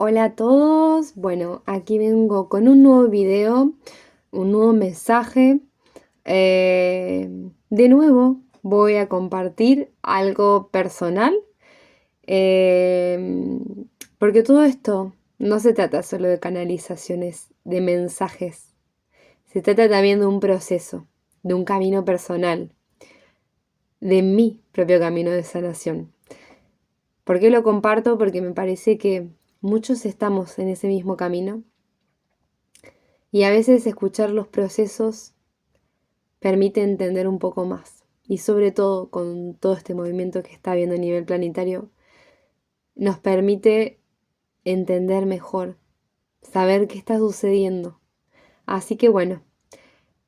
Hola a todos, bueno, aquí vengo con un nuevo video, un nuevo mensaje. De nuevo voy a compartir algo personal, eh, porque todo esto no se trata solo de canalizaciones, de mensajes, se trata también de un proceso, de un camino personal, de mi propio camino de sanación. ¿Por qué lo comparto? Porque me parece que muchos estamos en ese mismo camino. Y a veces escuchar los procesos permite entender un poco más. Y sobre todo con todo este movimiento que está habiendo a nivel planetario, nos permite entender mejor, saber qué está sucediendo. Así que bueno,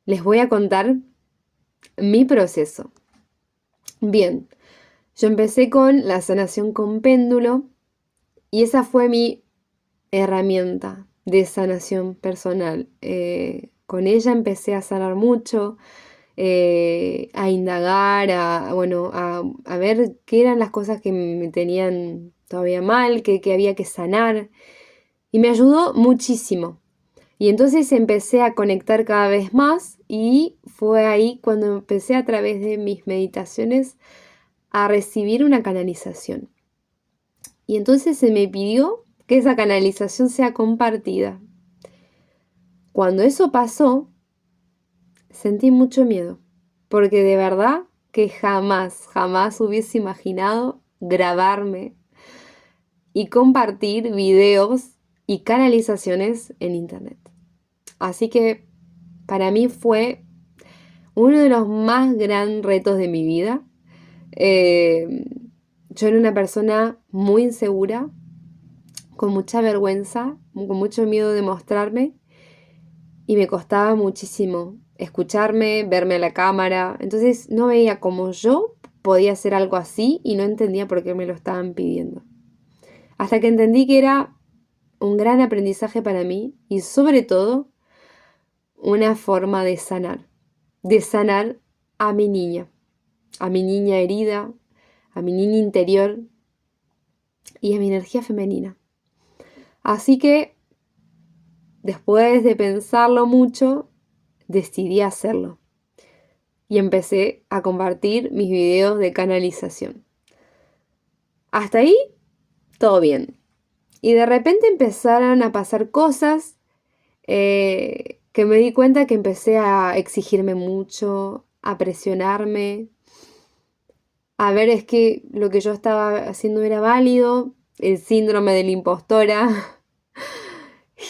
les voy a contar mi proceso. Bien, yo empecé con la sanación con péndulo y esa fue mi herramienta de sanación personal. Con ella empecé a sanar mucho, a indagar, a ver qué eran las cosas que me tenían todavía mal, que había que sanar. Y me ayudó muchísimo. Y entonces empecé a conectar cada vez más y fue ahí cuando empecé a través de mis meditaciones a recibir una canalización. Y entonces se me pidió que esa canalización sea compartida. Cuando eso pasó, sentí mucho miedo, porque de verdad que jamás hubiese imaginado grabarme y compartir videos y canalizaciones en internet. Así que para mí fue uno de los más grandes retos de mi vida. Eh, yo era una persona muy insegura, con mucha vergüenza, con mucho miedo de mostrarme y me costaba muchísimo escucharme, verme a la cámara. Entonces no veía cómo yo podía hacer algo así y no entendía por qué me lo estaban pidiendo. Hasta que entendí que era un gran aprendizaje para mí y sobre todo una forma de sanar a mi niña herida, a mi niña interior y a mi energía femenina. Así que después de pensarlo mucho, decidí hacerlo y empecé a compartir mis videos de canalización. Hasta ahí, todo bien. Y de repente empezaron a pasar cosas que me di cuenta que empecé a exigirme mucho, a presionarme, a ver es que lo que yo estaba haciendo era válido, el síndrome de la impostora,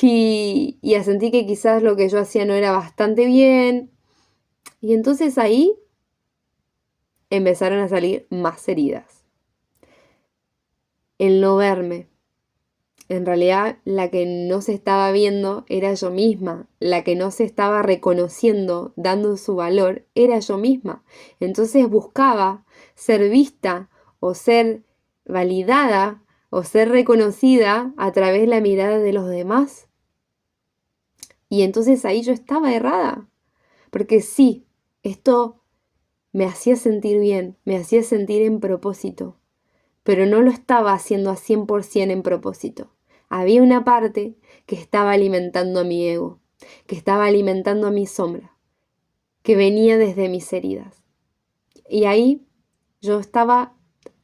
y a sentir que quizás lo que yo hacía no era bastante bien. Y entonces ahí empezaron a salir más heridas. El no verme. En realidad, la que no se estaba viendo era yo misma. La que no se estaba reconociendo, dando su valor, era yo misma. Entonces buscaba ser vista o ser validada o ser reconocida a través de la mirada de los demás. Y entonces ahí yo estaba errada. Porque sí, esto me hacía sentir bien, me hacía sentir en propósito, pero no lo estaba haciendo a 100% en propósito. Había una parte que estaba alimentando a mi ego, que estaba alimentando a mi sombra, que venía desde mis heridas. Y ahí yo estaba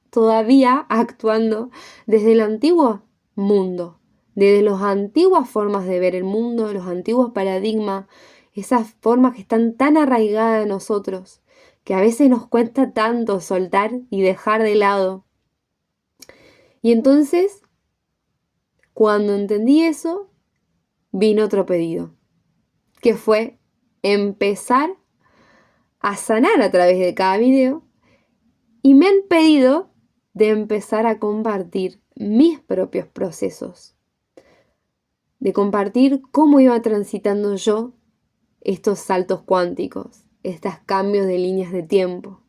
todavía actuando desde el antiguo mundo, desde las antiguas formas de ver el mundo, los antiguos paradigmas, esas formas que están tan arraigadas en nosotros, que a veces nos cuesta tanto soltar y dejar de lado. Y entonces, cuando entendí eso, vino otro pedido, que fue empezar a sanar a través de cada video y me han pedido de empezar a compartir mis propios procesos, de compartir cómo iba transitando yo estos saltos cuánticos, estos cambios de líneas de tiempo,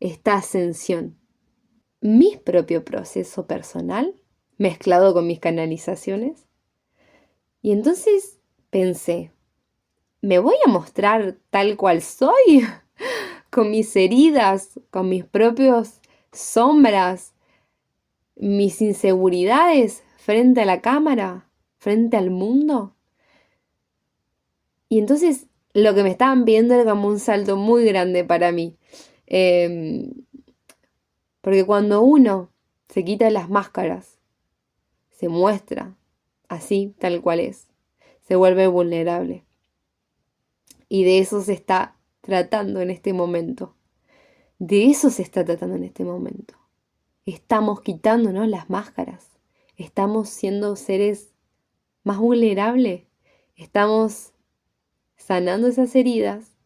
esta ascensión, mi propio proceso personal mezclado con mis canalizaciones. Y entonces pensé, ¿me voy a mostrar tal cual soy? Con mis heridas, con mis propios sombras, mis inseguridades frente a la cámara, frente al mundo. Y entonces lo que me estaban pidiendo era como un salto muy grande para mí. Porque cuando uno se quita las máscaras, se muestra así, tal cual es, se vuelve vulnerable. Y de eso se está tratando en este momento. De eso se está tratando en este momento. Estamos quitándonos las máscaras. Estamos siendo seres más vulnerables. Estamos sanando esas heridas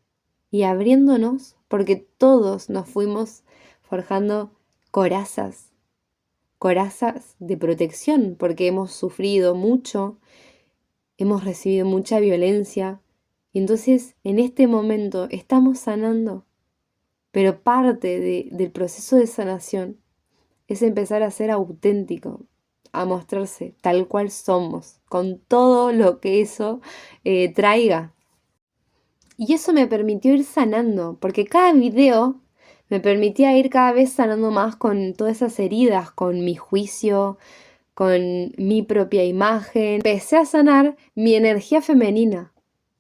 y abriéndonos porque todos nos fuimos forjando corazas de protección porque hemos sufrido mucho, hemos recibido mucha violencia y entonces en este momento estamos sanando. Pero parte del proceso de sanación es empezar a ser auténtico, a mostrarse tal cual somos, con todo lo que eso traiga. Y eso me permitió ir sanando, porque cada video me permitía ir cada vez sanando más con todas esas heridas, con mi juicio, con mi propia imagen. Empecé a sanar mi energía femenina,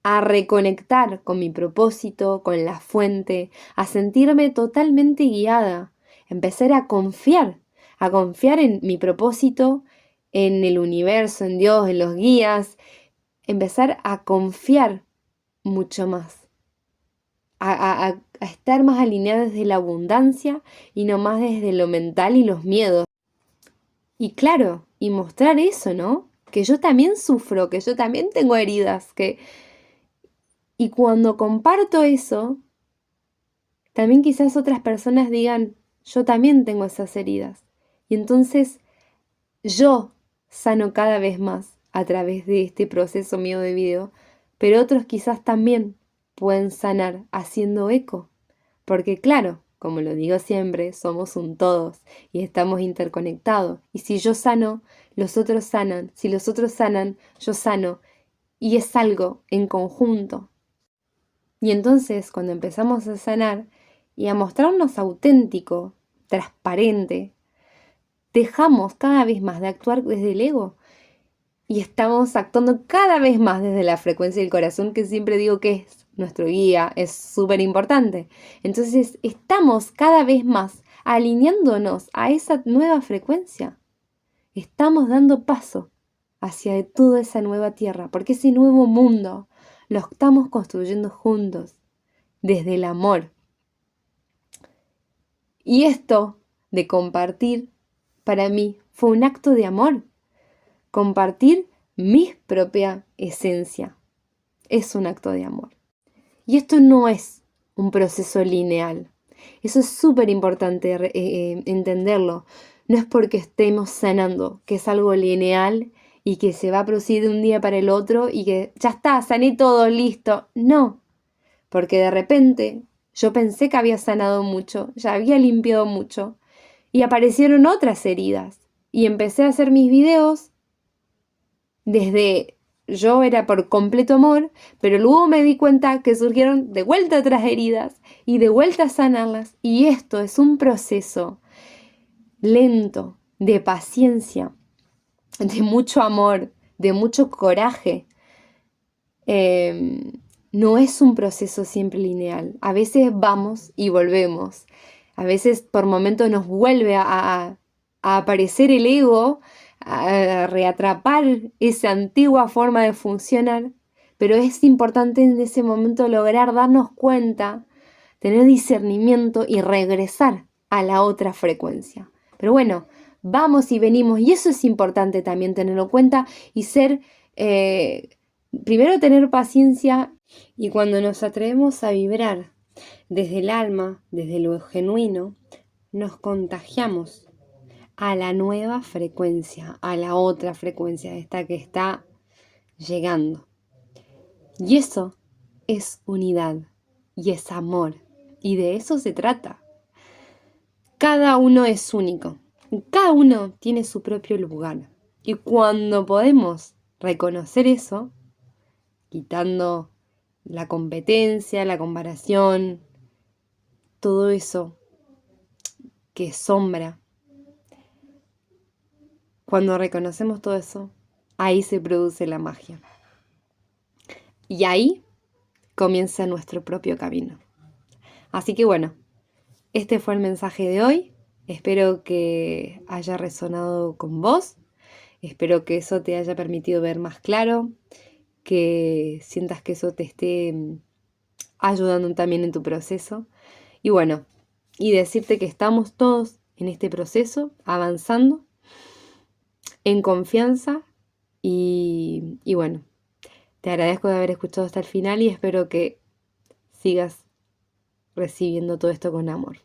a reconectar con mi propósito, con la fuente, a sentirme totalmente guiada. Empecé a confiar en mi propósito, en el universo, en Dios, en los guías. Empezar a confiar mucho más, a estar más alineada desde la abundancia y no más desde lo mental y los miedos. Y claro, y mostrar eso, ¿no? Que yo también sufro, que yo también tengo heridas, que... Y cuando comparto eso, también quizás otras personas digan, yo también tengo esas heridas. Y entonces yo sano cada vez más a través de este proceso mío de video, pero otros quizás también pueden sanar haciendo eco. Porque claro, como lo digo siempre, somos un todos y estamos interconectados. Y si yo sano, los otros sanan. Si los otros sanan, yo sano. Y es algo en conjunto. Y entonces, cuando empezamos a sanar y a mostrarnos auténtico, transparente, dejamos cada vez más de actuar desde el ego y estamos actuando cada vez más desde la frecuencia del corazón, que siempre digo que es nuestro guía, es súper importante. Entonces estamos cada vez más alineándonos a esa nueva frecuencia. Estamos dando paso hacia toda esa nueva tierra, porque ese nuevo mundo lo estamos construyendo juntos, desde el amor. Y esto de compartir, para mí, fue un acto de amor. Compartir mi propia esencia es un acto de amor. Y esto no es un proceso lineal. Eso es súper importante entenderlo. No es porque estemos sanando, que es algo lineal y que se va a producir de un día para el otro y que ya está, sané todo, listo. No, porque de repente yo pensé que había sanado mucho, ya había limpiado mucho y aparecieron otras heridas. Y empecé a hacer mis videos desde yo era por completo amor, pero luego me di cuenta que surgieron de vuelta otras heridas y de vuelta a sanarlas. Y esto es un proceso lento, de paciencia, de mucho amor, de mucho coraje. No es un proceso siempre lineal. A veces vamos y volvemos. A veces por momentos nos vuelve a aparecer el ego, a reatrapar esa antigua forma de funcionar, pero es importante en ese momento lograr darnos cuenta, tener discernimiento y regresar a la otra frecuencia. Pero bueno, vamos y venimos y eso es importante también tenerlo en cuenta y ser, primero tener paciencia y cuando nos atrevemos a vibrar desde el alma, desde lo genuino, nos contagiamos a la nueva frecuencia, a la otra frecuencia, esta que está llegando. Y eso es unidad y es amor. Y de eso se trata. Cada uno es único. Cada uno tiene su propio lugar. Y cuando podemos reconocer eso, quitando la competencia, la comparación, todo eso que es sombra, Cuando reconocemos todo eso, ahí se produce la magia. Y ahí comienza nuestro propio camino. Así que bueno, este fue el mensaje de hoy. Espero que haya resonado con vos. Espero que eso te haya permitido ver más claro, que sientas que eso te esté ayudando también en tu proceso. Y bueno, y decirte que estamos todos en este proceso, avanzando, en confianza y bueno, te agradezco de haber escuchado hasta el final y espero que sigas recibiendo todo esto con amor.